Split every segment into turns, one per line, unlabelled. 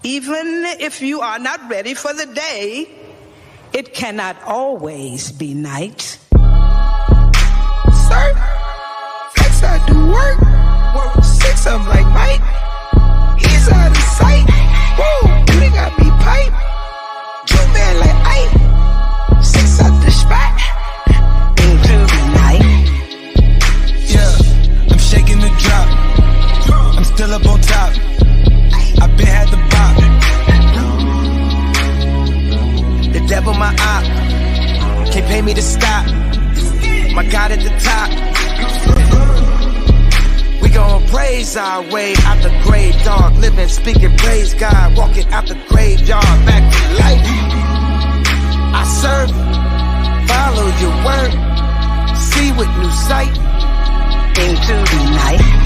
Even if you are not ready for the day, it cannot always be night.
Sir, flex I do work. 6 of 'em like Mike. He's out of sight. Whoa, they got me pipe. You man like Ike. 6 out the spot.
Into the night.
Yeah, I'm shaking the drop. I'm still up on top. I been had the bop. The devil my op. Can't pay me to stop. My God at the top. We gon' praise our way out the grave, dog. Living, speaking, praise God. Walking out the graveyard, back to life. I serve, follow your word. See with new sight.
Into the night.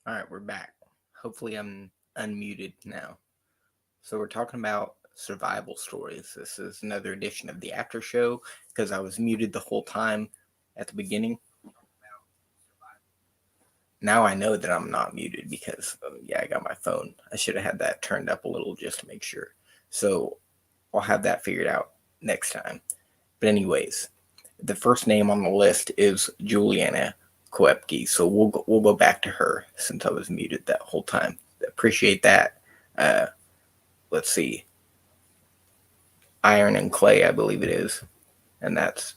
All right, we're back. Hopefully, I'm unmuted now. So, we're talking about survival stories. This is another edition of the Aftershow because I was muted the whole time at the beginning. Now I know that I'm not muted because, I got my phone. I should have had that turned up a little just to make sure. So, I'll have that figured out next time. But, anyways, the first name on the list is Juliana Koepke. So we'll go back to her since I was muted that whole time. Appreciate that. Let's see, Iron and Clay, I believe it is, and that's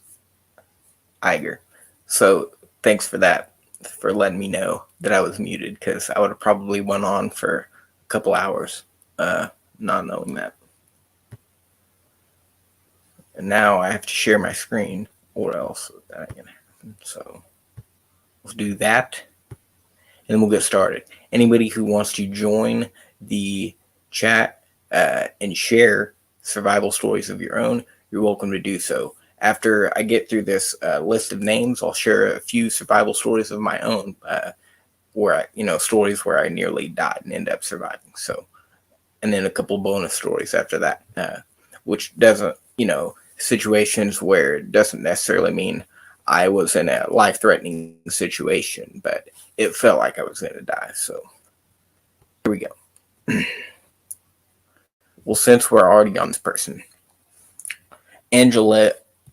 Iger. So thanks for that, for letting me know that I was muted, because I would have probably went on for a couple hours, not knowing that. And now I have to share my screen, or else that ain't gonna happen. So let's do that, and we'll get started. Anybody who wants to join the chat and share survival stories of your own, you're welcome to do so. After I get through this list of names, I'll share a few survival stories of my own, stories where I nearly died and end up surviving. So, and then a couple bonus stories after that, which doesn't, situations where it doesn't necessarily mean I was in a life-threatening situation, but it felt like I was going to die. So here we go. Well, since we're already on this person, Angela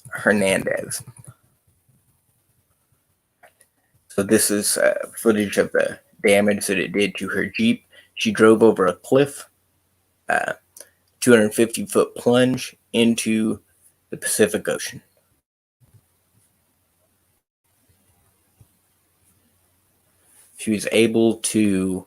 Hernandez. So this is footage of the damage that it did to her Jeep. She drove over a cliff, 250-foot plunge into the Pacific Ocean. She was able to,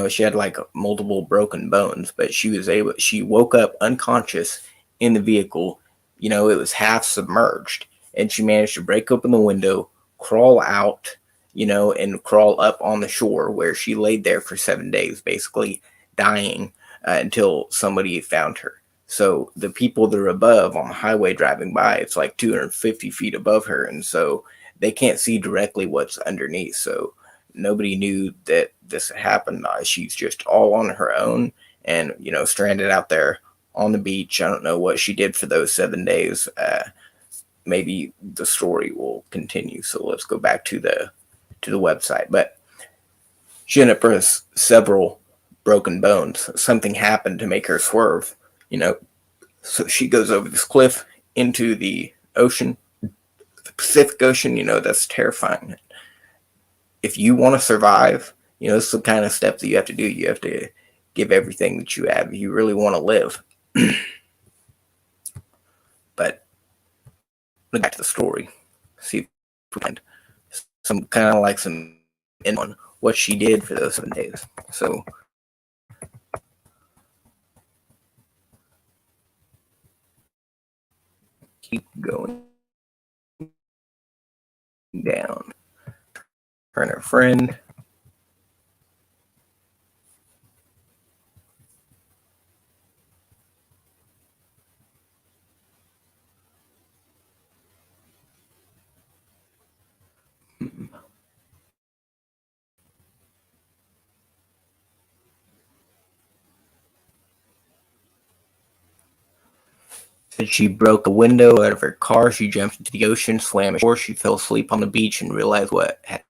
she had like multiple broken bones, but she woke up unconscious in the vehicle. It was half submerged, and she managed to break open the window, crawl out, and crawl up on the shore, where she laid there for 7 days, basically dying until somebody found her. So the people that are above on the highway driving by, it's like 250 feet above her, and so they can't see directly what's underneath. So nobody knew that this had happened. She's just all on her own and, stranded out there on the beach. I don't know what she did for those 7 days. Maybe the story will continue. So let's go back to the website. But she ended up with several broken bones. Something happened to make her swerve, So she goes over this cliff into the ocean, the Pacific Ocean. That's terrifying. If you want to survive, it's the kind of step that you have to do. You have to give everything that you have. You really want to live. But back to the story. See if we find some kind of like some in on what she did for those 7 days. So keep going down. Her and her friend. She broke a window out of her car. She jumped into the ocean, swam ashore. She fell asleep on the beach and realized what had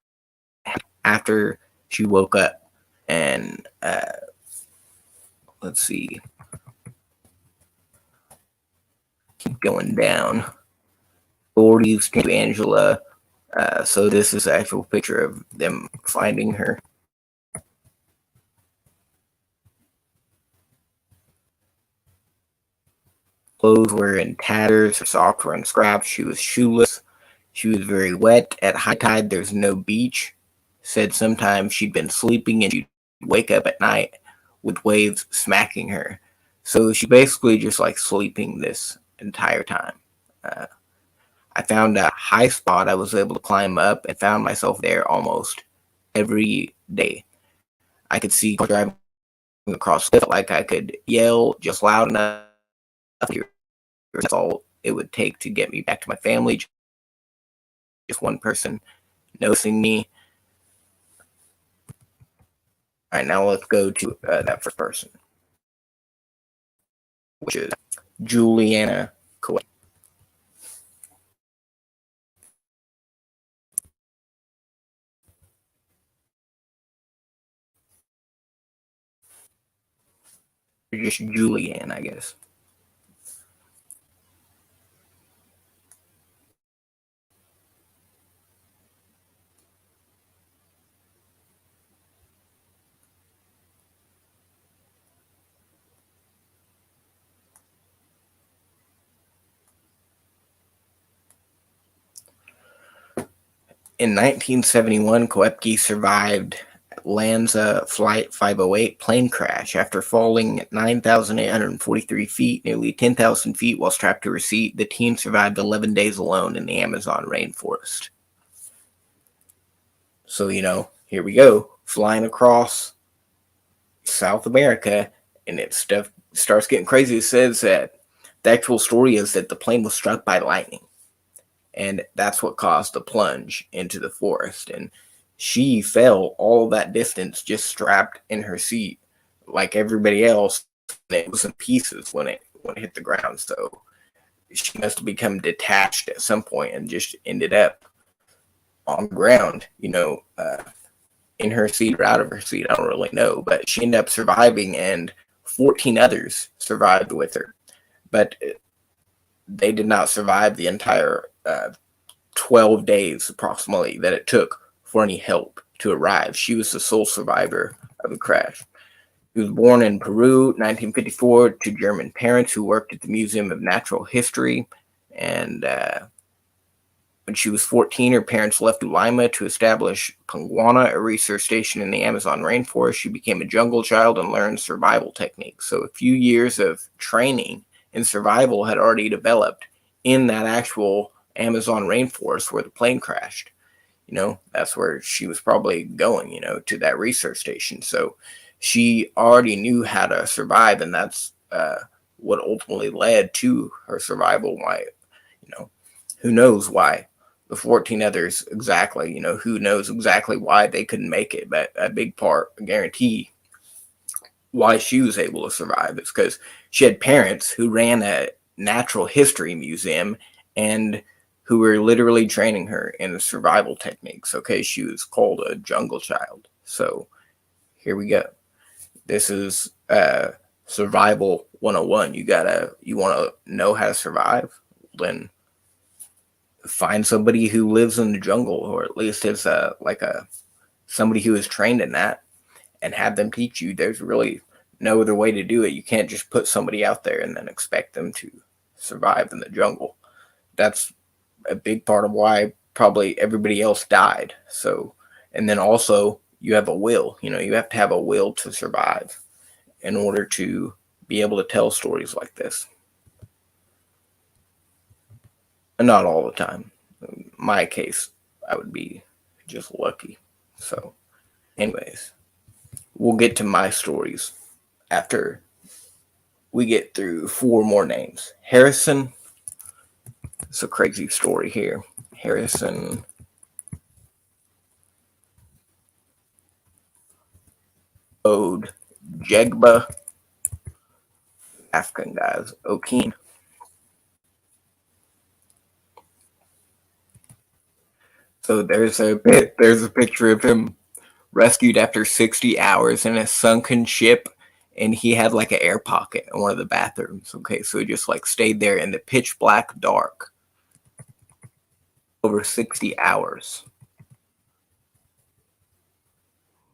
happened after she woke up. And let's see. Keep going down. Authorities came to Angela. So this is the actual picture of them finding her. Clothes were in tatters. Her socks were in scraps. She was shoeless. She was very wet. At high tide, there's no beach. Said sometimes she'd been sleeping and she'd wake up at night with waves smacking her. So she basically just like sleeping this entire time. I found a high spot I was able to climb up and found myself there almost every day. I could see driving across the cliff, like I could yell just loud enough. That's all it would take to get me back to my family. Just one person noticing me. All right, now let's go to that first person, which is Juliana Coe. Just Julianne, I guess. In 1971, Koepke survived Lanza Flight 508 plane crash after falling 9,843 feet, nearly 10,000 feet, while strapped to her seat. The teen survived 11 days alone in the Amazon rainforest. So, here we go, flying across South America, and it stuff starts getting crazy. It says that the actual story is that the plane was struck by lightning, and that's what caused the plunge into the forest. And she fell all that distance just strapped in her seat like everybody else. It was in pieces when it hit the ground. So she must have become detached at some point and just ended up on the ground, in her seat or out of her seat. I don't really know, but she ended up surviving, and 14 others survived with her. But they did not survive the entire 12 days approximately that it took for any help to arrive. She was the sole survivor of the crash. She was born in Peru, 1954, to German parents who worked at the Museum of Natural History. And when she was 14, her parents left Lima to establish Panguana, a research station in the Amazon rainforest. She became a jungle child and learned survival techniques. So a few years of training in survival had already developed in that actual Amazon rainforest where the plane crashed. That's where she was probably going, to that research station. So she already knew how to survive, and that's what ultimately led to her survival. Why, who knows why the 14 others exactly, who knows exactly why they couldn't make it, but a big part, I guarantee, why she was able to survive is because she had parents who ran a natural history museum and who were literally training her in survival techniques. Okay, she was called a jungle child. So here we go. This is survival 101. You want to know how to survive? Then find somebody who lives in the jungle, or at least is somebody who is trained in that, and have them teach you. There's really no other way to do it. You can't just put somebody out there and then expect them to survive in the jungle. That's a big part of why probably everybody else died. So, and then also you have a will. You have to have a will to survive in order to be able to tell stories like this. And not all the time. In my case, I would be just lucky. So, anyways, we'll get to my stories after we get through 4 more names. Harrison. It's a crazy story here. Harrison Ode Jegba, African guys, Okeen. So there's a picture of him rescued after 60 hours in a sunken ship, and he had like an air pocket in one of the bathrooms. Okay, so he just stayed there in the pitch black dark over 60 hours.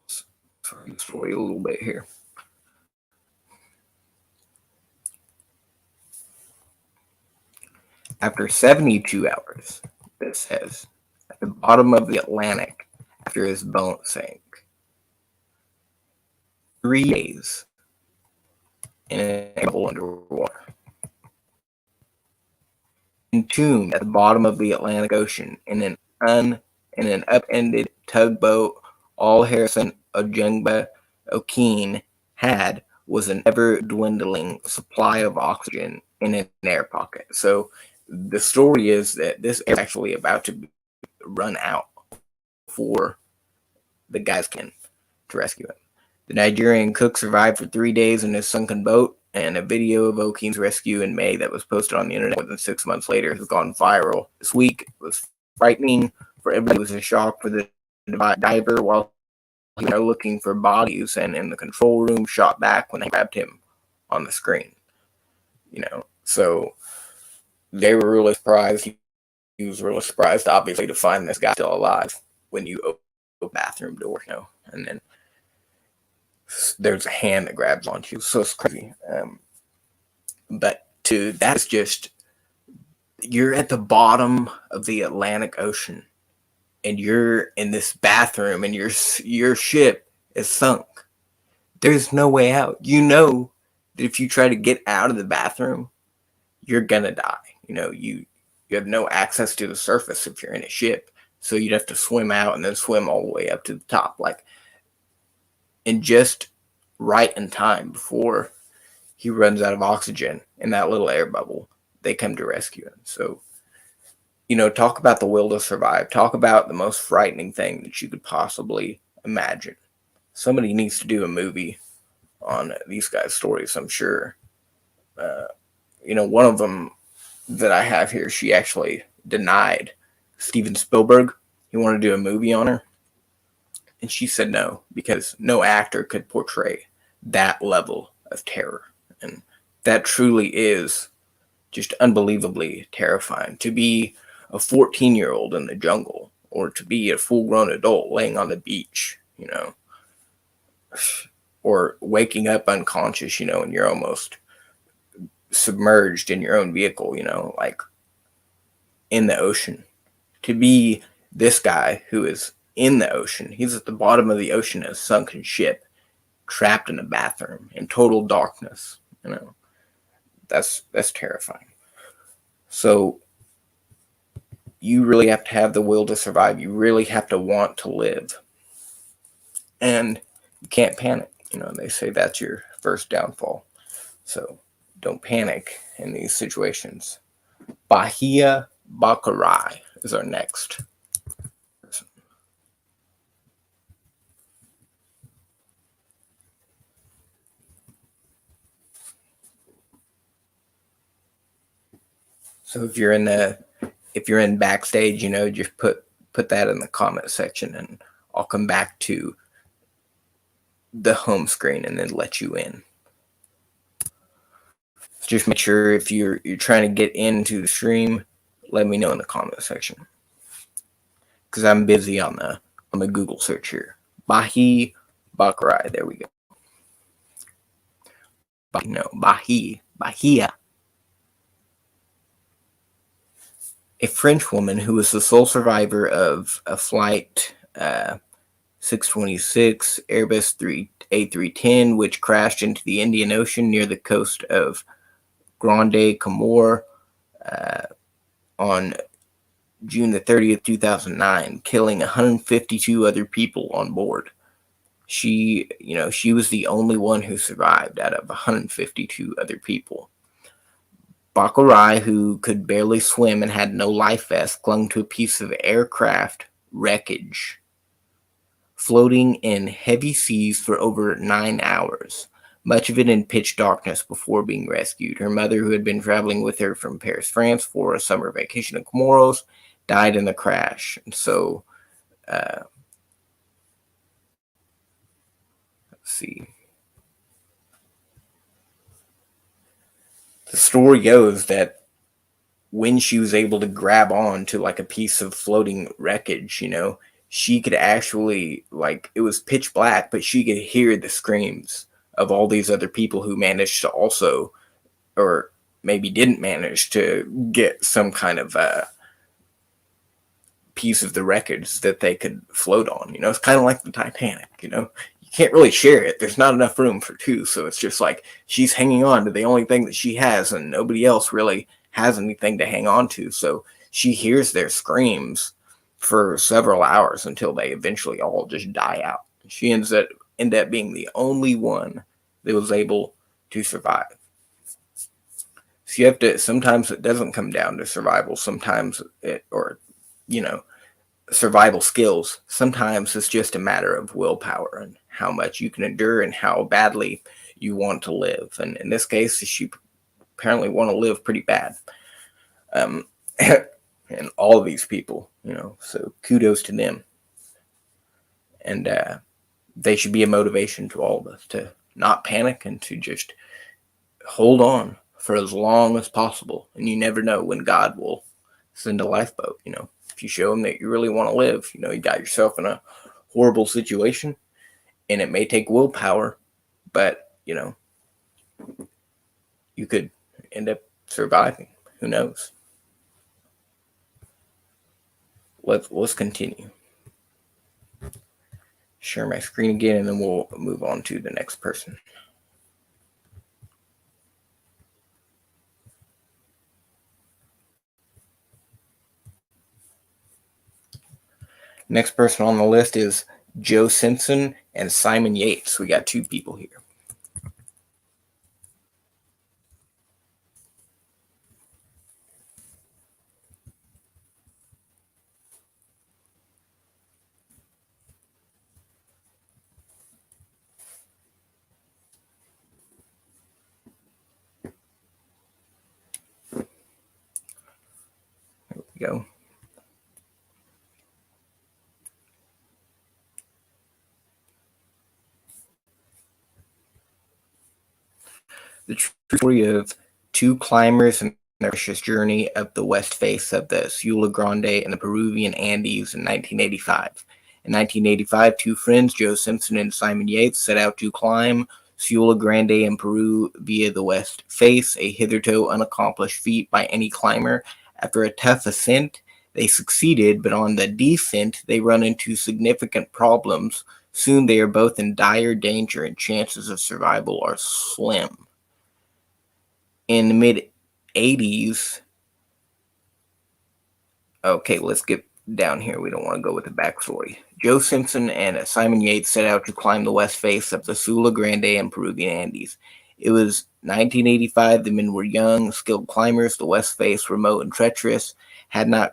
Sorry, story a little bit here. After 72 hours, this says, at the bottom of the Atlantic, after his boat sank. 3 days in a cable underwater. Entombed at the bottom of the Atlantic Ocean in an upended tugboat, all Harrison Ojengba Okeen had was an ever-dwindling supply of oxygen in an air pocket. So the story is that this air is actually about to run out before the guys can to rescue him. The Nigerian cook survived for 3 days in his sunken boat, and a video of Okeen's rescue in May that was posted on the internet more than 6 months later has gone viral. This week was frightening for everybody. It was a shock for the diver while he was looking for bodies, and in the control room shot back when they grabbed him on the screen. So they were really surprised. He was really surprised, obviously, to find this guy still alive when you open the bathroom door, and then there's a hand that grabs onto you. So it's crazy. But that's just, you're at the bottom of the Atlantic Ocean, and you're in this bathroom, and your ship is sunk. There's no way out. That if you try to get out of the bathroom, you're gonna die. You have no access to the surface if you're in a ship, so you'd have to swim out and then swim all the way up to the top, and just right in time before he runs out of oxygen in that little air bubble, they come to rescue him. So, talk about the will to survive. Talk about the most frightening thing that you could possibly imagine. Somebody needs to do a movie on these guys' stories, I'm sure. One of them that I have here, she actually denied Steven Spielberg. He wanted to do a movie on her. And she said no, because no actor could portray that level of terror. And that truly is just unbelievably terrifying. To be a 14-year-old in the jungle, or to be a full-grown adult laying on the beach, or waking up unconscious, and you're almost submerged in your own vehicle, in the ocean. To be this guy who is in the ocean, he's at the bottom of the ocean in a sunken ship, trapped in a bathroom in total darkness, that's terrifying. So you really have to have the will to survive. You really have to want to live, and you can't panic. They say that's your first downfall. So don't panic in these situations. Bahia Bakarai is our next person. So if you're in backstage, just put that in the comment section, and I'll come back to the home screen and then let you in. Just make sure if you're trying to get into the stream, let me know in the comment section, because I'm busy on the Google search here. Bahia Bakarai. There we go. Bahia. A French woman who was the sole survivor of a flight 626 Airbus A310, which crashed into the Indian Ocean near the coast of Grande Comore on June the 30th, 2009, killing 152 other people on board. She was the only one who survived out of 152 other people. Bakarai, who could barely swim and had no life vest, clung to a piece of aircraft wreckage, floating in heavy seas for over 9 hours, much of it in pitch darkness before being rescued. Her mother, who had been traveling with her from Paris, France for a summer vacation in Comoros, died in the crash. And so, let's see. The story goes that when she was able to grab on to a piece of floating wreckage, she could actually, it was pitch black, but she could hear the screams of all these other people who managed to also, or maybe didn't manage to get some kind of piece of the wreckage that they could float on. It's kind of like the Titanic, you can't really share it. There's not enough room for two. So it's just she's hanging on to the only thing that she has, and nobody else really has anything to hang on to. So she hears their screams for several hours until they eventually all just die out. She ends up being the only one that was able to survive. So you have to, sometimes it doesn't come down to survival. Sometimes survival skills. Sometimes it's just a matter of willpower and how much you can endure and how badly you want to live. And in this case, she apparently want to live pretty bad. And all of these people, so kudos to them. And they should be a motivation to all of us to not panic and to just hold on for as long as possible. And you never know when God will send a lifeboat. If you show him that you really want to live, you got yourself in a horrible situation, and it may take willpower, but you could end up surviving. Who knows? Let's continue. Share my screen again, and then we'll move on to the next person. Next person on the list is Joe Simpson and Simon Yates. We got two people here. There we go. The true story of two climbers and their precious journey up the west face of the Ciula Grande and the Peruvian Andes in 1985. In 1985, two friends, Joe Simpson and Simon Yates, set out to climb Ciula Grande in Peru via the west face, a hitherto unaccomplished feat by any climber. After a tough ascent, they succeeded, but on the descent, they run into significant problems. Soon they are both in dire danger, and chances of survival are slim. In the mid-80s, okay, let's get down here. We don't want to go with the backstory. Joe Simpson and Simon Yates set out to climb the west face of the Ciula Grande and Peruvian Andes. It was 1985. The men were young, skilled climbers. The west face, remote and treacherous, had not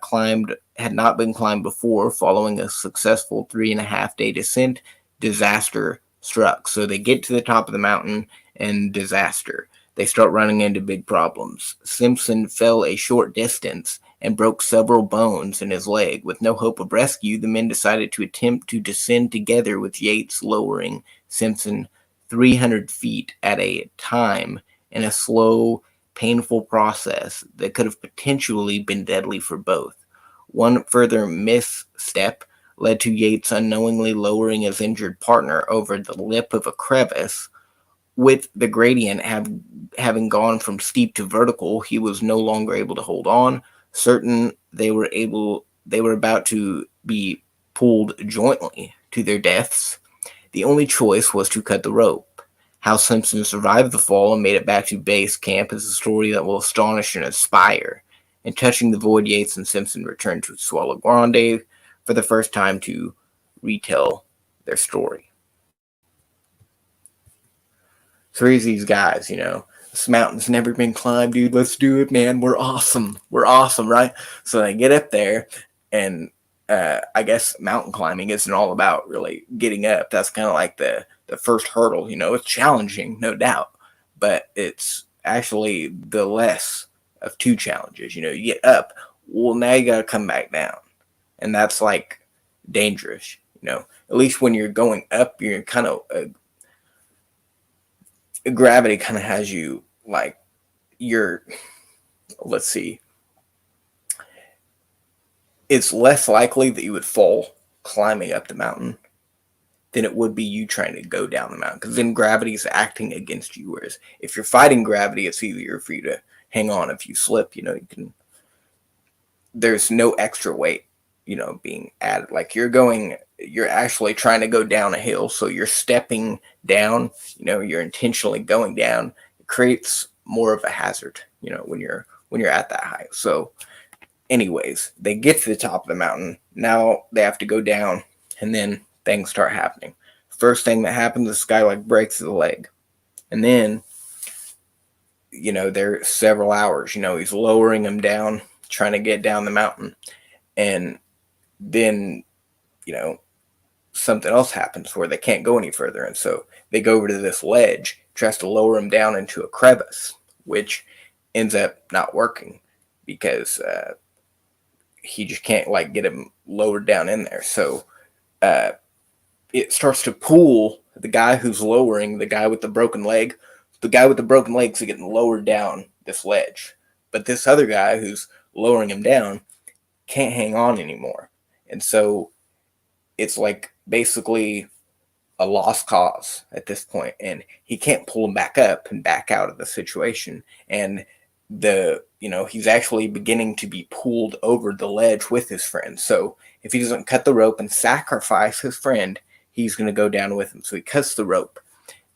been climbed before. Following a successful 3.5-day descent, disaster struck. So they get to the top of the mountain and disaster. They start running into big problems. Simpson fell a short distance and broke several bones in his leg. With no hope of rescue, the men decided to attempt to descend together, with Yates lowering Simpson 300 feet at a time in a slow, painful process that could have potentially been deadly for both. One further misstep led to Yates unknowingly lowering his injured partner over the lip of a crevice. With the gradient having gone from steep to vertical, he was no longer able to hold on. Certain they were about to be pulled jointly to their deaths. The only choice was to cut the rope. How Simpson survived the fall and made it back to base camp is a story that will astonish and inspire. In Touching the Void, Yates and Simpson returned to Ciula Grande for the first time to retell their story. So here's these guys, this mountain's never been climbed, dude. Let's do it, man. We're awesome. We're awesome, right? So they get up there, and I guess mountain climbing isn't all about really getting up. That's kind of like the first hurdle, It's challenging, no doubt, but it's actually the less of two challenges. You get up, well, now you got to come back down, and that's like dangerous, At least when you're going up, you're kind of gravity kind of has you like let's see, it's less likely that you would fall climbing up the mountain than it would be you trying to go down the mountain, because then gravity is acting against you. Whereas if you're fighting gravity, it's easier for you to hang on. If you slip, there's no extra weight, being added. Like you're actually trying to go down a hill, so you're stepping down, you're intentionally going down. It creates more of a hazard, when you're at that height. So anyways, they get to the top of the mountain. Now they have to go down, and then things start happening. First thing that happens, this guy breaks his leg. And then, there are several hours, he's lowering him down, trying to get down the mountain. And then, something else happens where they can't go any further. And so they go over to this ledge, tries to lower him down into a crevice, which ends up not working because he just can't like get him lowered down in there. So uh, it starts to pull the guy who's lowering the guy with the broken leg. The guy with the broken legs is getting lowered down this ledge, but this other guy who's lowering him down can't hang on anymore. And so it's like basically a lost cause at this point, and he can't pull him back up and back out of the situation. And he's actually beginning to be pulled over the ledge with his friend. So if he doesn't cut the rope and sacrifice his friend, he's going to go down with him. So he cuts the rope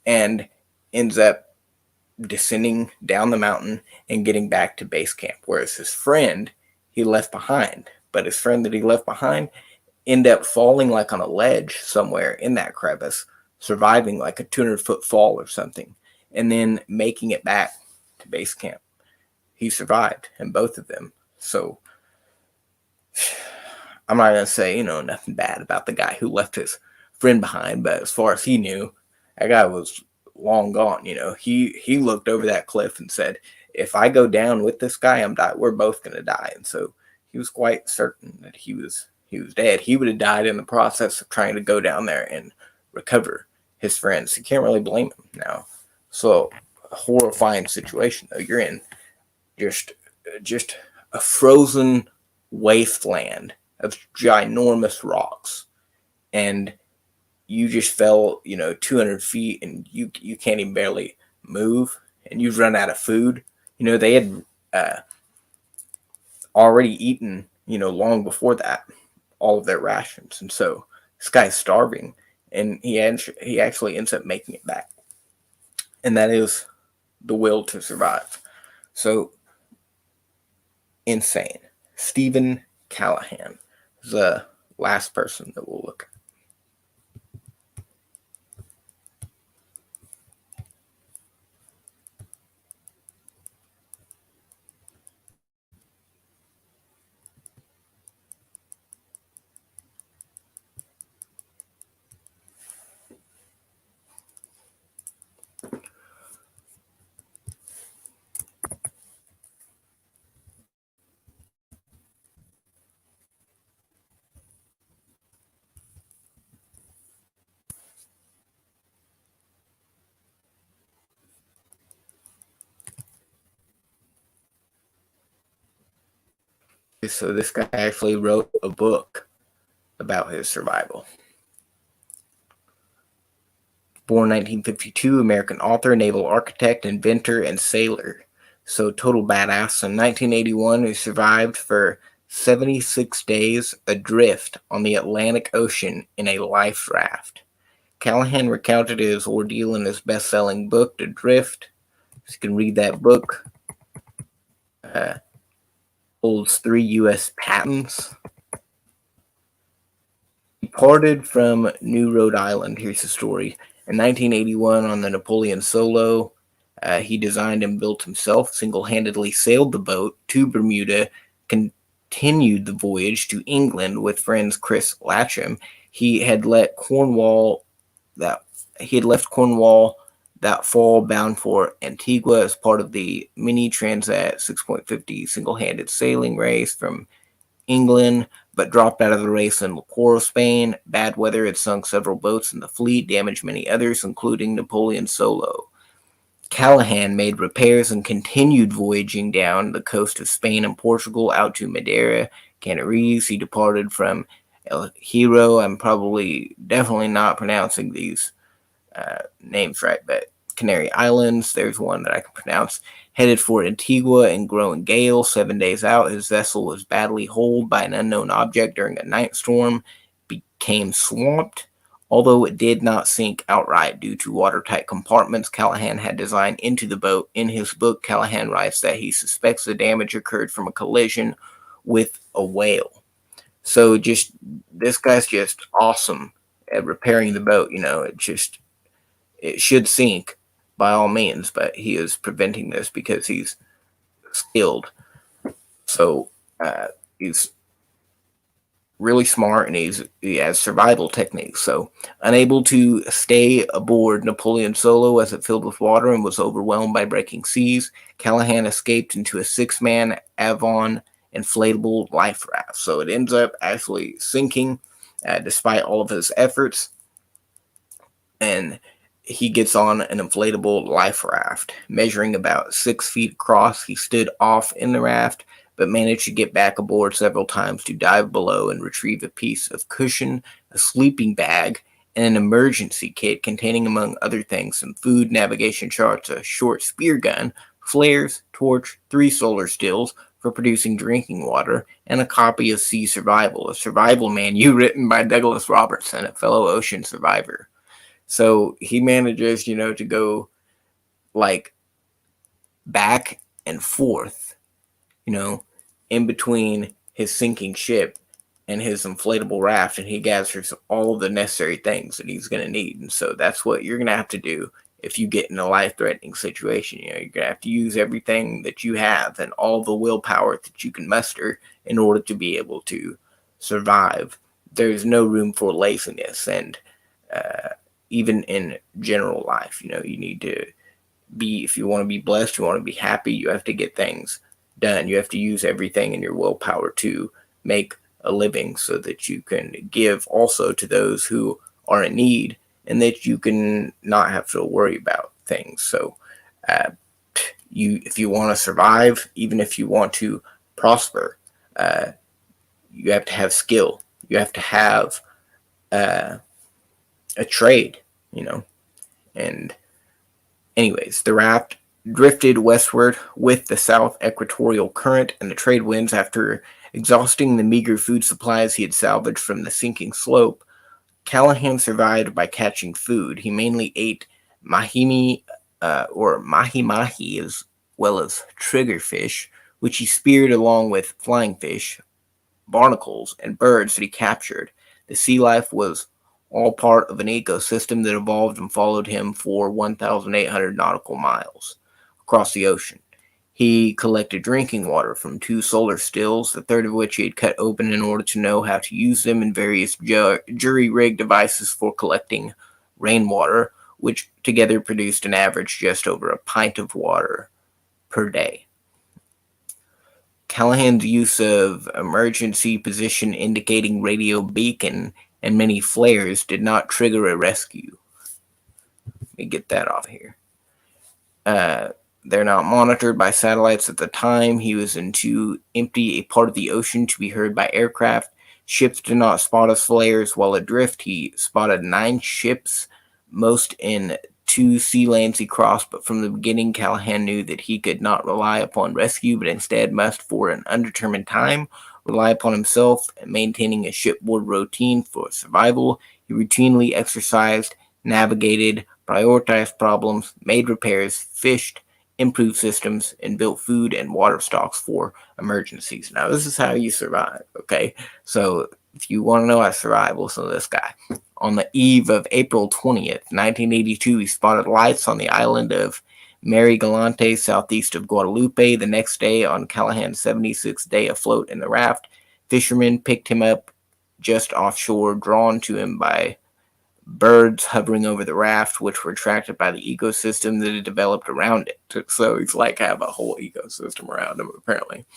and ends up descending down the mountain and getting back to base camp. Whereas his friend he left behind, but his friend that he left behind ended up falling like on a ledge somewhere in that crevice, surviving like a 200-foot fall or something, and then making it back to base camp. He survived, and both of them. So I'm not going to say, nothing bad about the guy who left his friend behind, but as far as he knew, that guy was long gone. He looked over that cliff and said, if I go down with this guy, we're both going to die. And so he was quite certain that he was dead. He would have died in the process of trying to go down there and recover his friends. You can't really blame him now. So a horrifying situation though. You're in just a frozen wasteland of ginormous rocks, and you just fell 200 feet, and you can't even barely move, and you've run out of food. They had already eaten long before that all of their rations, and so this guy's starving, and he actually ends up making it back, and that is the will to survive. So insane. Stephen Callahan is the last person that we'll look at. So this guy actually wrote a book about his survival. Born 1952, American author, naval architect, inventor, and sailor. So total badass. In 1981, he survived for 76 days adrift on the Atlantic Ocean in a life raft. Callahan recounted his ordeal in his best-selling book, Adrift. You can read that book. Holds 3 U.S. patents. Departed from New Rhode Island. Here's the story. In 1981, on the Napoleon Solo, he designed and built himself, single-handedly sailed the boat to Bermuda, continued the voyage to England with friends Chris Latcham. He had left Cornwall that fall, bound for Antigua as part of the mini Transat 6.50 single-handed sailing race from England, but dropped out of the race in Liquor, Spain. Bad weather had sunk several boats in the fleet, damaged many others, including Napoleon Solo. Callahan made repairs and continued voyaging down the coast of Spain and Portugal out to Madeira, Canaries. He departed from El Hierro. I'm definitely not pronouncing these names right, but Canary Islands, there's one that I can pronounce. Headed for Antigua in growing gale. 7 days out, his vessel was badly holed by an unknown object during a night storm, became swamped. Although it did not sink outright due to watertight compartments Callahan had designed into the boat. In his book, Callahan writes that he suspects the damage occurred from a collision with a whale. So this guy's just awesome at repairing the boat. It should sink by all means, but he is preventing this because he's skilled. So he's really smart, and he has survival techniques. So, unable to stay aboard Napoleon Solo as it filled with water and was overwhelmed by breaking seas, Callahan escaped into a six-man Avon inflatable life raft. So it ends up actually sinking, despite all of his efforts, and he gets on an inflatable life raft. Measuring about 6 feet across, he stood off in the raft, but managed to get back aboard several times to dive below and retrieve a piece of cushion, a sleeping bag, and an emergency kit containing, among other things, some food, navigation charts, a short spear gun, flares, torch, 3 solar stills for producing drinking water, and a copy of Sea Survival, a survival manual written by Douglas Robertson, a fellow ocean survivor. So he manages, to go like back and forth, you know, in between his sinking ship and his inflatable raft, and he gathers all of the necessary things that he's going to need. And so that's what you're going to have to do if you get in a life-threatening situation. You're going to have to use everything that you have and all the willpower that you can muster in order to be able to survive. There's no room for laziness, and even in general life, you need to be, if you want to be blessed, you want to be happy, you have to get things done. You have to use everything in your willpower to make a living so that you can give also to those who are in need, and that you can not have to worry about things. So if you want to survive, even if you want to prosper, you have to have skill. You have to have a trade, and anyways, the raft drifted westward with the south equatorial current and the trade winds. After exhausting the meager food supplies he had salvaged from the sinking slope, Callahan survived by catching food. He mainly ate or mahi-mahi, as well as triggerfish, which he speared along with flying fish, barnacles, and birds that he captured. The sea life was all part of an ecosystem that evolved and followed him for 1,800 nautical miles across the ocean. He collected drinking water from 2 solar stills, the third of which he had cut open in order to know how to use them, in various jury-rigged devices for collecting rainwater, which together produced an average just over a pint of water per day. Callahan's use of emergency position indicating radio beacon and many flares did not trigger a rescue. Let me get that off here. They're not monitored by satellites at the time. He was in too empty a part of the ocean to be heard by aircraft. Ships did not spot his flares while adrift. He spotted 9 ships, most in 2 sea lanes he crossed, but from the beginning Callahan knew that he could not rely upon rescue, but instead must, for an undetermined time, rely upon himself and maintaining a shipboard routine for survival. He routinely exercised, navigated, prioritized problems, made repairs, fished, improved systems, and built food and water stocks for emergencies. Now, this is how you survive, okay? So, if you want to know how to survive, listen to this guy. On the eve of April 20th, 1982, he spotted lights on the island of Mary Galante, southeast of Guadalupe. The next day, on Callahan's 76th day afloat in the raft, fishermen picked him up just offshore, drawn to him by birds hovering over the raft, which were attracted by the ecosystem that had developed around it. So he's like have a whole ecosystem around him, apparently.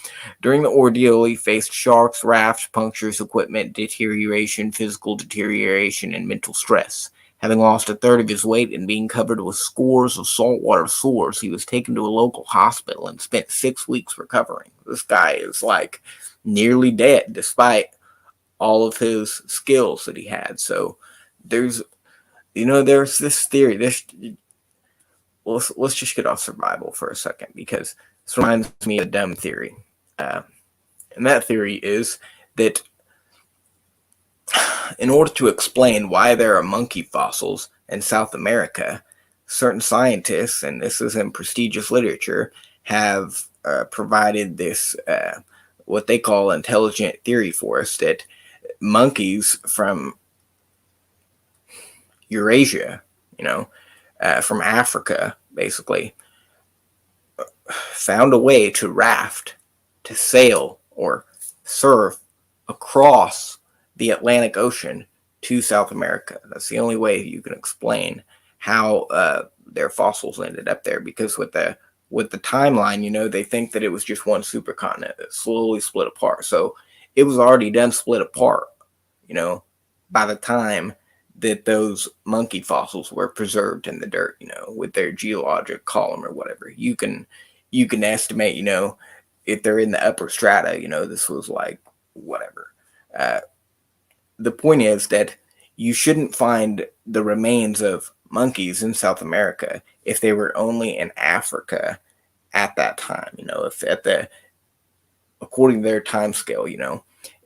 During the ordeal, he faced sharks, rafts, punctures, equipment deterioration, physical deterioration, and mental stress. Having lost a third of his weight and being covered with scores of saltwater sores, he was taken to a local hospital and spent 6 weeks recovering. This guy is like nearly dead, despite all of his skills that he had. So there's this theory. Let's just get off survival for a second, because this reminds me of a dumb theory. And that theory is that in order to explain why there are monkey fossils in South America, certain scientists, and this is in prestigious literature, have provided this what they call intelligent theory for us, that monkeys from Eurasia, from Africa, basically, found a way to raft, to sail, or surf across the Atlantic Ocean to South America. That's the only way you can explain how their fossils ended up there. Because with the timeline, they think that it was just one supercontinent that slowly split apart. So it was already done split apart, by the time that those monkey fossils were preserved in the dirt, with their geologic column or whatever. You can estimate, if they're in the upper strata, this was like whatever. The point is that you shouldn't find the remains of monkeys in South America if they were only in Africa at that time. If according to their time scale,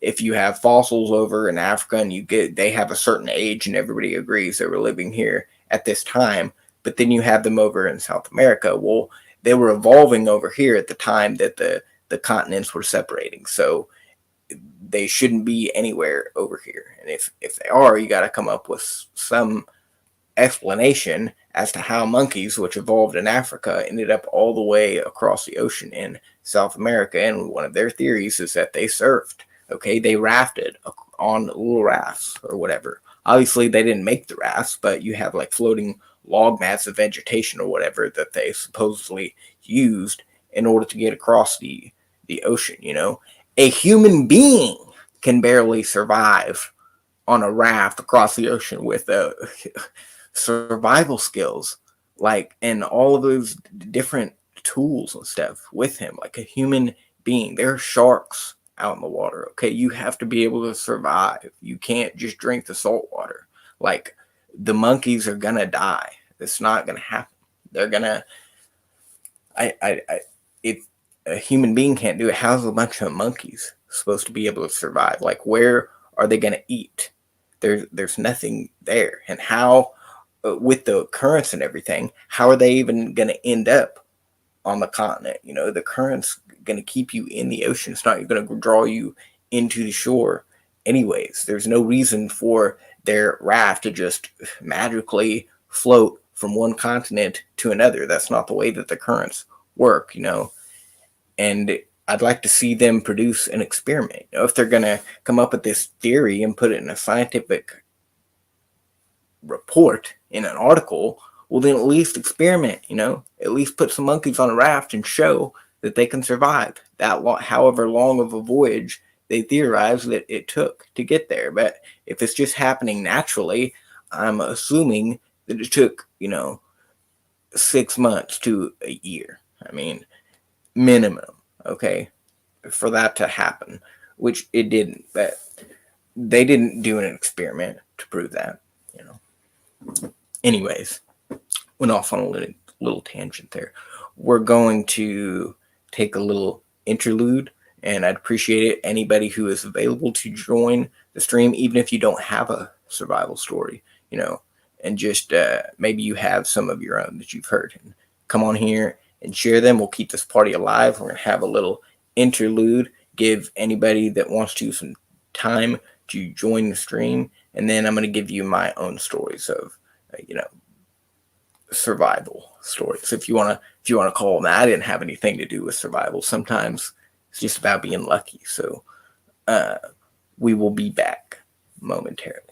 if you have fossils over in Africa and they have a certain age and everybody agrees they were living here at this time, but then you have them over in South America, well, they were evolving over here at the time that the continents were separating. So they shouldn't be anywhere over here. And if they are, you got to come up with some explanation as to how monkeys, which evolved in Africa, ended up all the way across the ocean in South America. And one of their theories is that they surfed. Okay, they rafted on little rafts or whatever. Obviously, they didn't make the rafts, but you have like floating log mats of vegetation or whatever that they supposedly used in order to get across the ocean. A human being can barely survive on a raft across the ocean with survival skills, and all of those different tools and stuff with him, like a human being. There are sharks out in the water. Okay, you have to be able to survive. You can't just drink the salt water. Like, the monkeys are gonna die. It's not gonna happen. They're gonna. If a human being can't do it, how's a bunch of monkeys supposed to be able to survive? Like, where are they gonna eat? There's nothing there. And how, with the currents and everything, how are they even gonna end up on the continent? The current's going to keep you in the ocean. It's not going to draw you into the shore anyways. There's no reason for their raft to just magically float from one continent to another. That's not the way that the currents work, And I'd like to see them produce an experiment. If they're going to come up with this theory and put it in a scientific report, in an article, well, then at least experiment, at least put some monkeys on a raft and show that they can survive that however long of a voyage they theorize that it took to get there. But if it's just happening naturally, I'm assuming that it took, 6 months to a year. I mean, minimum, okay, for that to happen, which it didn't. But they didn't do an experiment to prove that, Anyways, went off on a little tangent there. We're going to take a little interlude, and I'd appreciate it, anybody who is available to join the stream, even if you don't have a survival story, and just maybe you have some of your own that you've heard, and come on here and share them. We'll keep this party alive. We're going to have a little interlude, give anybody that wants to some time to join the stream, and then I'm going to give you my own stories of, survival stories. If you want to call them that, I didn't have anything to do with survival. Sometimes it's just about being lucky. So we will be back momentarily.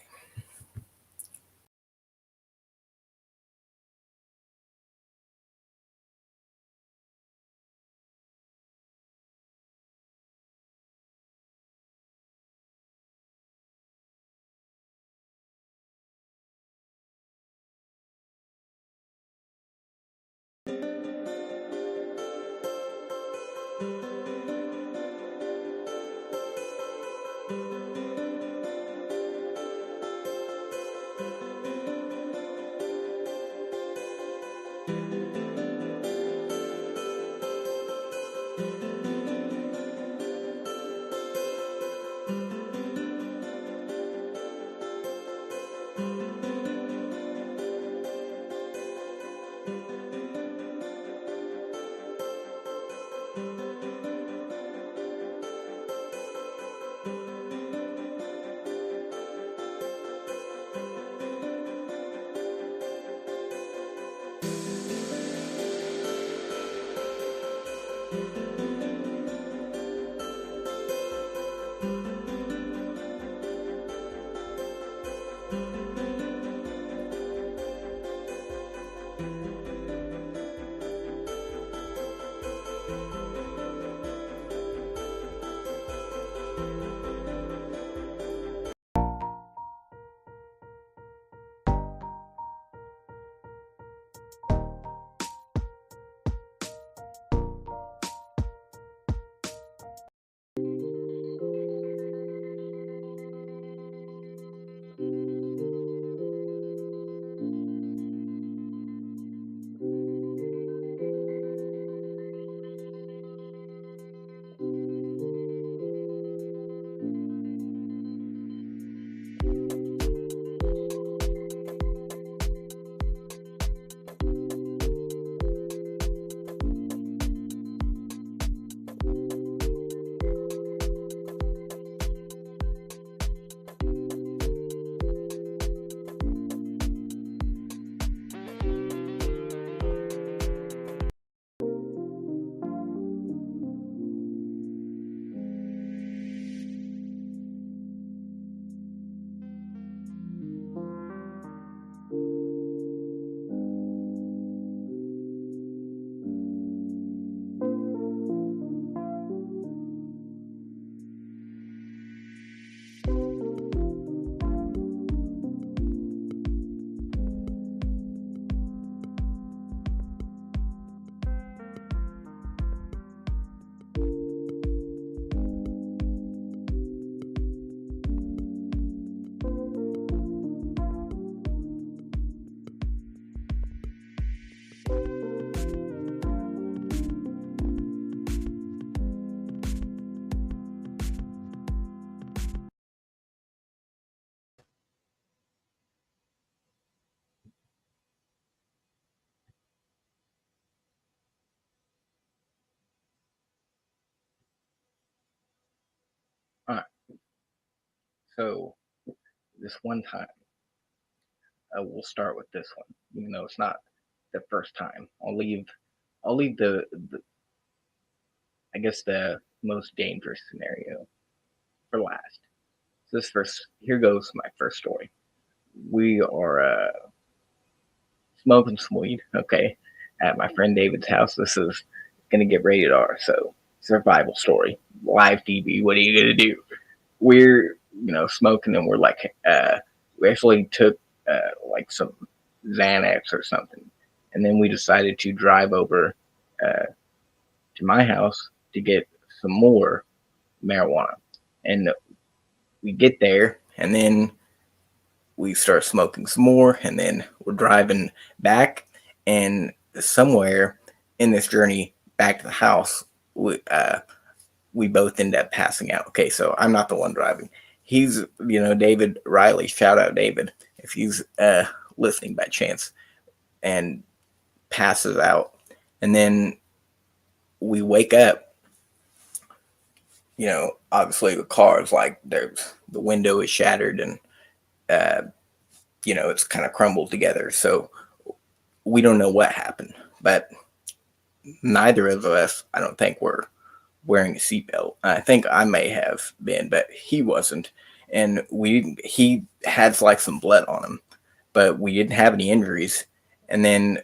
So this one time, we'll start with this one, even though it's not the first time. I'll leave the I guess the most dangerous scenario for last. So here goes my first story. We are smoking some weed, okay, at my friend David's house. This is gonna get rated R, so survival story, live TV. What are you gonna do? We're smoking, and we're like, we actually took like some Xanax or something, and then we decided to drive over to my house to get some more marijuana, and we get there, and then we start smoking some more, and then we're driving back, and somewhere in this journey back to the house, we both end up passing out. Okay, so I'm not the one driving. He's, David Riley. Shout out David if he's listening by chance, and passes out, and then we wake up. Obviously the car is like the window is shattered, and it's kind of crumbled together. So we don't know what happened, but neither of us, I don't think, were wearing a seatbelt. I think I may have been, but he wasn't. And he had like some blood on him, but we didn't have any injuries. And then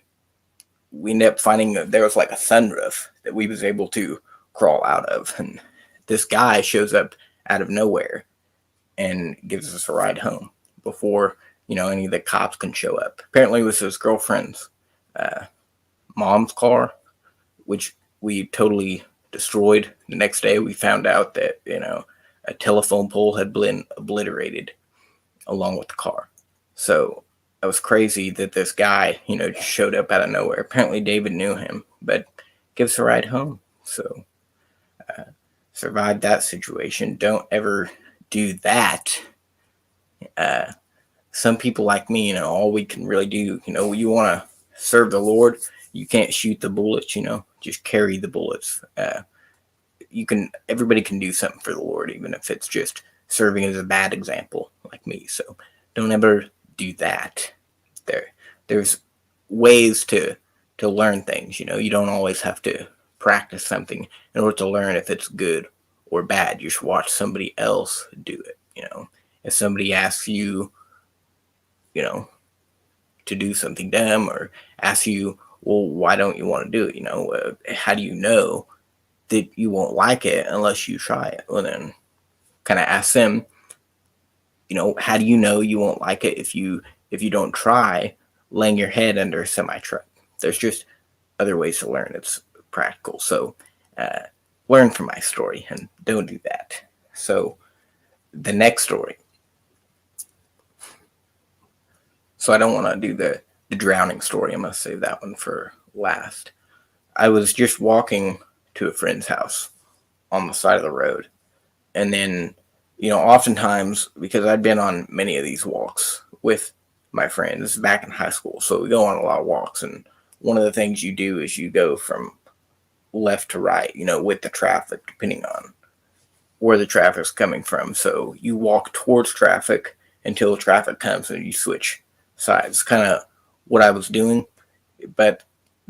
we ended up finding that there was like a sunroof that we was able to crawl out of. And this guy shows up out of nowhere and gives us a ride home before, any of the cops can show up. Apparently it was his girlfriend's mom's car, which we totally destroyed. The next day we found out that, a telephone pole had been obliterated along with the car. So it was crazy that this guy, just showed up out of nowhere. Apparently David knew him, but gives a ride home. So survived that situation. Don't ever do that. Some people like me, all we can really do, you want to serve the Lord, you can't shoot the bullets, just carry the bullets. Everybody can do something for the Lord, even if it's just serving as a bad example like me. So don't ever do that. There's ways to learn things, you don't always have to practice something in order to learn if it's good or bad. You should watch somebody else do it. If somebody asks you, to do something dumb, or asks you, well, why don't you want to do it? How do you know that you won't like it unless you try it? Well, then kind of ask them, how do you know you won't like it if you don't try laying your head under a semi-truck? There's just other ways to learn. It's practical. So learn from my story and don't do that. So the next story. So I don't want to do the drowning story. I'm going to save that one for last. I was just walking to a friend's house on the side of the road. And then, oftentimes, because I'd been on many of these walks with my friends back in high school, so we go on a lot of walks. And one of the things you do is you go from left to right, with the traffic, depending on where the traffic's coming from. So you walk towards traffic until traffic comes, and you switch sides. Kind of what I was doing, but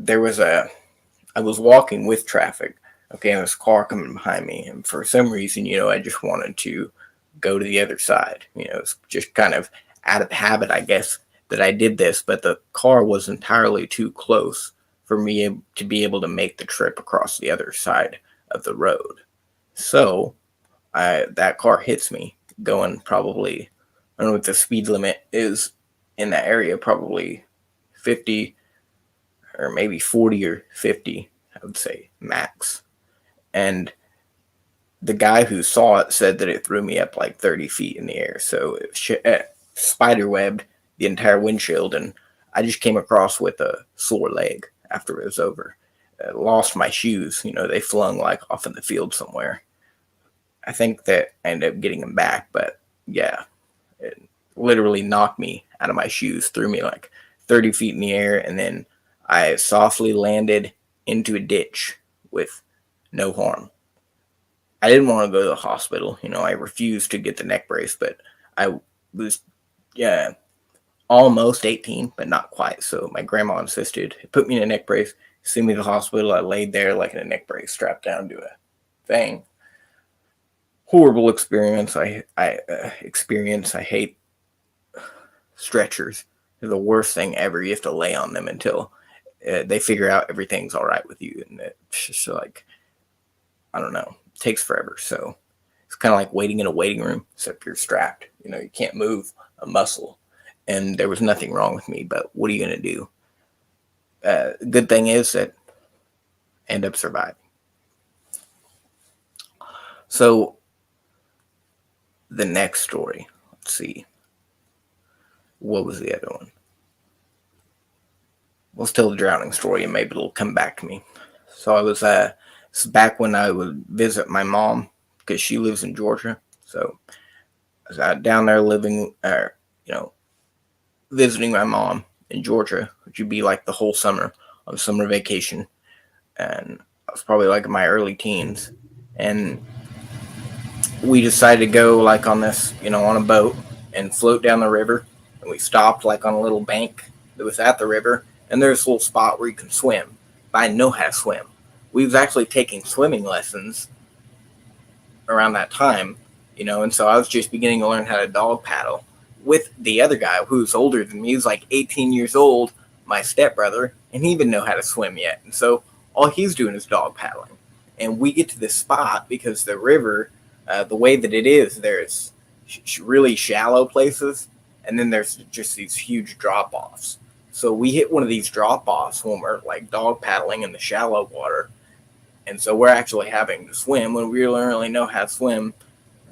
I was walking with traffic. Okay, and this car coming behind me, and for some reason, I just wanted to go to the other side. It's just kind of out of habit, I guess, that I did this, but the car was entirely too close for me to be able to make the trip across the other side of the road. So that car hits me going probably, I don't know what the speed limit is in that area, probably 50 or maybe 40 or 50, I would say max. And the guy who saw it said that it threw me up like 30 feet in the air. So it spider webbed the entire windshield, and I just came across with a sore leg after it was over. Lost my shoes. They flung like off in the field somewhere. I think that I ended up getting them back, but yeah, it literally knocked me out of my shoes, threw me like 30 feet in the air, and then I softly landed into a ditch with no harm. I didn't want to go to the hospital. I refused to get the neck brace, but I was, yeah, almost 18, but not quite. So my grandma insisted, put me in a neck brace, send me to the hospital. I laid there like in a neck brace, strapped down to a thing. Horrible experience. I experience. I hate stretchers. They're the worst thing ever. You have to lay on them until they figure out everything's all right with you, and it's just like, I don't know, it takes forever. So it's kind of like waiting in a waiting room, except you're strapped. You can't move a muscle. And there was nothing wrong with me, but what are you going to do? Good thing is that I end up surviving. So the next story, let's see. What was the other one? Let's tell the drowning story and maybe it'll come back to me. So I was this is back when I would visit my mom because she lives in Georgia. So I was down there living, visiting my mom in Georgia, which would be like the whole summer on summer vacation. And I was probably like in my early teens. And we decided to go like on this, on a boat and float down the river. And we stopped like on a little bank that was at the river. And there's a little spot where you can swim. But I know how to swim. We was actually taking swimming lessons around that time, and so I was just beginning to learn how to dog paddle with the other guy who's older than me. He was like 18 years old, my stepbrother, and he didn't know how to swim yet. And so all he's doing is dog paddling. And we get to this spot because the river, the way that it is, there's really shallow places, and then there's just these huge drop-offs. So we hit one of these drop-offs when we're like dog paddling in the shallow water. And so we're actually having to swim when we don't really know how to swim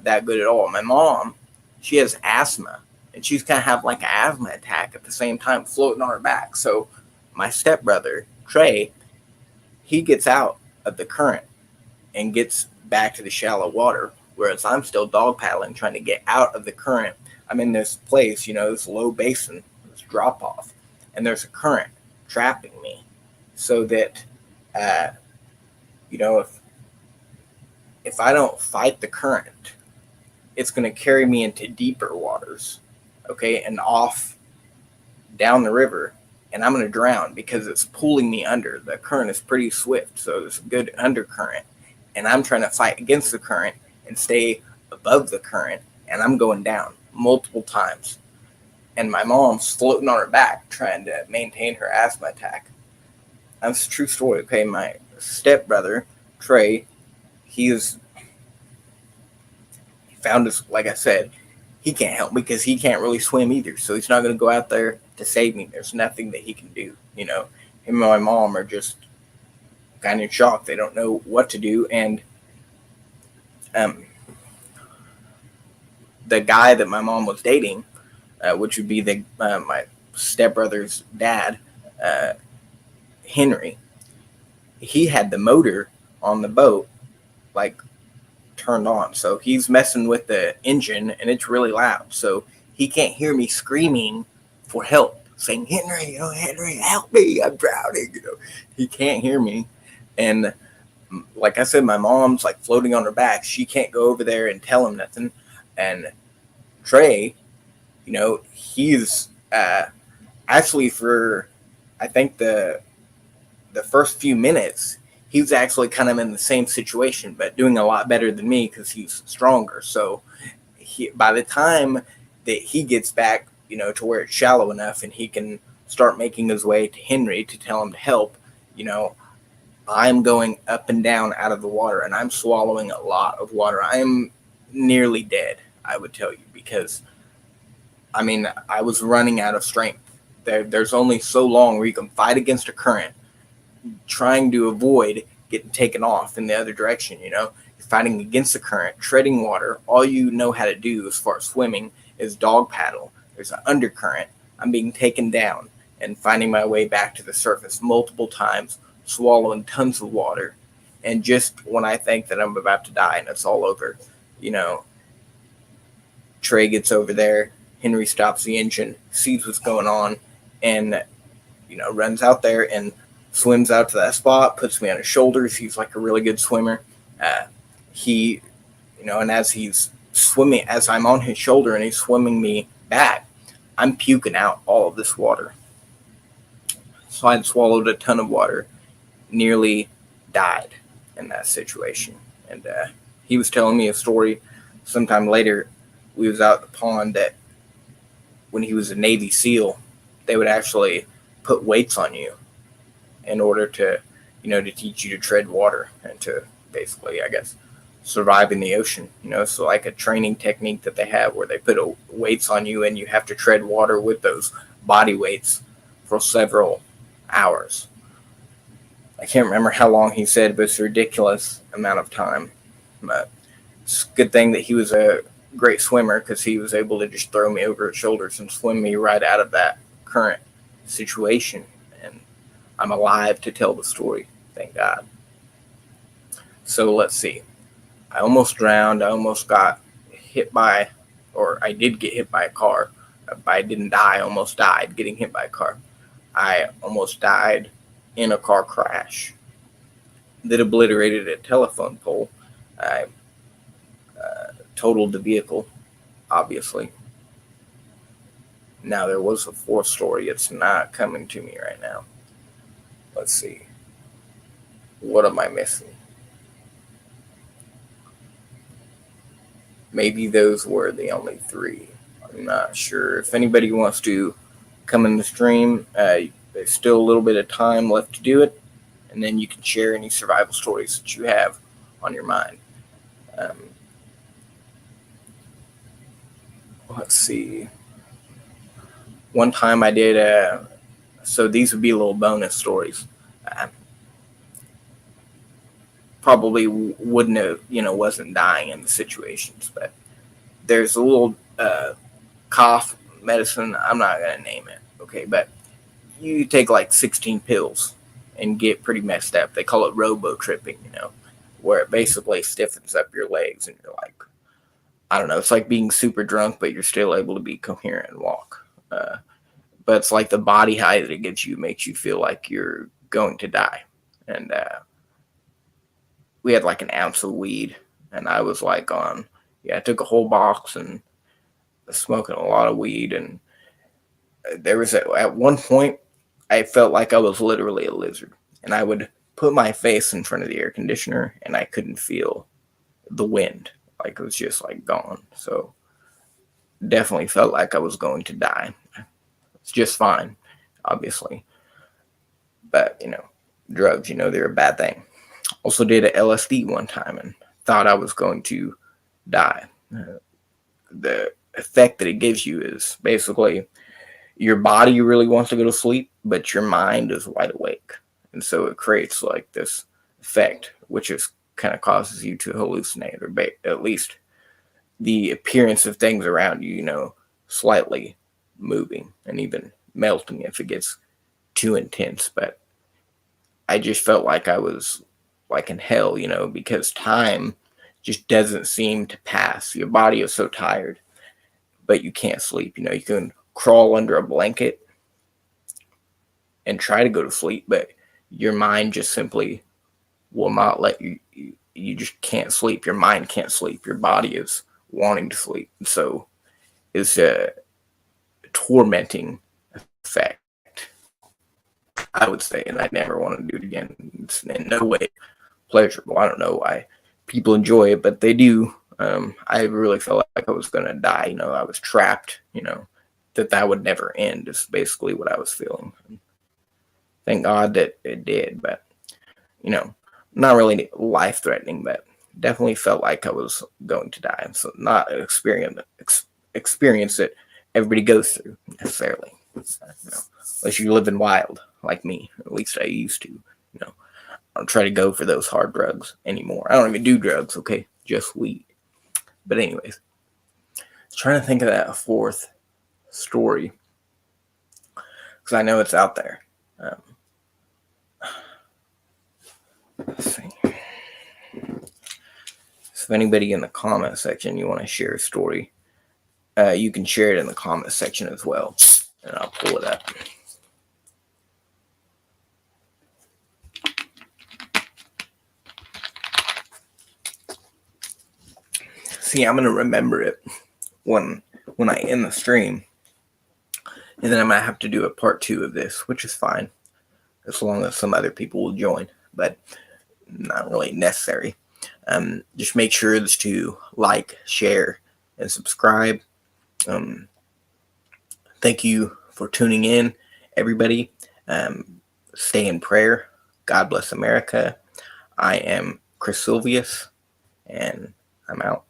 that good at all. My mom, she has asthma, and she's kind of have like an asthma attack at the same time floating on her back. So my stepbrother, Trey, he gets out of the current and gets back to the shallow water, whereas I'm still dog paddling trying to get out of the current. I'm in this place, this low basin, this drop off, and there's a current trapping me so that, if I don't fight the current, it's going to carry me into deeper waters, okay, and off down the river, and I'm going to drown because it's pulling me under. The current is pretty swift, so there's a good undercurrent, and I'm trying to fight against the current and stay above the current, and I'm going down multiple times. And my mom's floating on her back trying to maintain her asthma attack. That's a true story, okay? My stepbrother, Trey, he found us, like I said, he can't help me because he can't really swim either. So he's not going to go out there to save me. There's nothing that he can do. Him and my mom are just kind of in shock. They don't know what to do. And the guy that my mom was dating, which would be my stepbrother's dad, Henry, he had the motor on the boat like turned on, so he's messing with the engine and it's really loud, so he can't hear me screaming for help, saying, Henry, Henry, help me, I'm drowning. He can't hear me. And like I said, my mom's like floating on her back. She can't go over there and tell him nothing. And Trey, he's actually, for I think the first few minutes, he was actually kind of in the same situation, but doing a lot better than me because he's stronger. So by the time that he gets back, to where it's shallow enough and he can start making his way to Henry to tell him to help, I'm going up and down out of the water and I'm swallowing a lot of water. I am nearly dead, I would tell you, because I was running out of strength. There's only so long where you can fight against a current, trying to avoid getting taken off in the other direction. You're fighting against the current, treading water. All you know how to do as far as swimming is dog paddle. There's an undercurrent. I'm being taken down and finding my way back to the surface multiple times, swallowing tons of water. And just when I think that I'm about to die and it's all over, Trey gets over there. Henry stops the engine, sees what's going on, and runs out there and swims out to that spot, puts me on his shoulders. He's like a really good swimmer. he, and as he's swimming, as I'm on his shoulder and he's swimming me back, I'm puking out all of this water. So I'd swallowed a ton of water, nearly died in that situation. And he was telling me a story sometime later. We was out at the pond that when he was a Navy SEAL, they would actually put weights on you in order to, to teach you to tread water and to basically, I guess, survive in the ocean. So like a training technique that they have where they put weights on you and you have to tread water with those body weights for several hours. I can't remember how long he said, but it's a ridiculous amount of time. But it's a good thing that he was a great swimmer, because he was able to just throw me over his shoulders and swim me right out of that current situation. And I'm alive to tell the story, thank God. So let's see. I almost drowned. I almost got hit by, or I did get hit by a car. I didn't die. I almost died getting hit by a car. I almost died in a car crash that obliterated a telephone pole. I totaled the vehicle, obviously. Now, there was a fourth story. It's not coming to me right now. Let's see. What am I missing? Maybe those were the only three. I'm not sure. If anybody wants to come in the stream, there's still a little bit of time left to do it. And then you can share any survival stories that you have on your mind. Let's see. One time I did, so these would be little bonus stories. Probably wouldn't have, wasn't dying in the situations, but there's a little cough medicine. I'm not going to name it, okay? But you take like 16 pills and get pretty messed up. They call it robo-tripping, where it basically stiffens up your legs and you're like, I don't know, it's like being super drunk, but you're still able to be coherent and walk. But it's like the body high that it gives you makes you feel like you're going to die. And we had like an ounce of weed, and I was like I took a whole box and was smoking a lot of weed. And there was at one point, I felt like I was literally a lizard, and I would put my face in front of the air conditioner and I couldn't feel the wind. Like it was just like gone. So definitely felt like I was going to die. It's just fine, obviously. But, drugs, they're a bad thing. Also did a LSD one time and thought I was going to die. The effect that it gives you is basically your body really wants to go to sleep, but your mind is wide awake. And so it creates like this effect, which is kind of causes you to hallucinate, or at least the appearance of things around you, slightly moving and even melting if it gets too intense. But I just felt like I was like in hell, because time just doesn't seem to pass. Your body is so tired, but you can't sleep. You can crawl under a blanket and try to go to sleep, but your mind just simply will not let you. You just can't sleep. Your mind can't sleep. Your body is wanting to sleep. So it's a tormenting effect, I would say, and I never want to do it again. It's in no way pleasurable. I don't know why people enjoy it, but they do. I really felt like I was going to die. I was trapped, that would never end is basically what I was feeling. Thank God that it did, but, not really life-threatening, but definitely felt like I was going to die. So not an experience that everybody goes through necessarily. Unless you live in wild like me. At least I used to. I don't try to go for those hard drugs anymore. I don't even do drugs, okay? Just weed. But anyways, I was trying to think of that fourth story, because I know it's out there. Let's see. So if anybody in the comment section you want to share a story, you can share it in the comment section as well, and I'll pull it up. See, I'm gonna remember it when I end the stream, and then I might have to do a part 2 of this, which is fine, as long as some other people will join, but not really necessary. Just make sure to like, share, and subscribe. Thank you for tuning in, everybody. Stay in prayer. God bless America. I am Chris Silvius, and I'm out.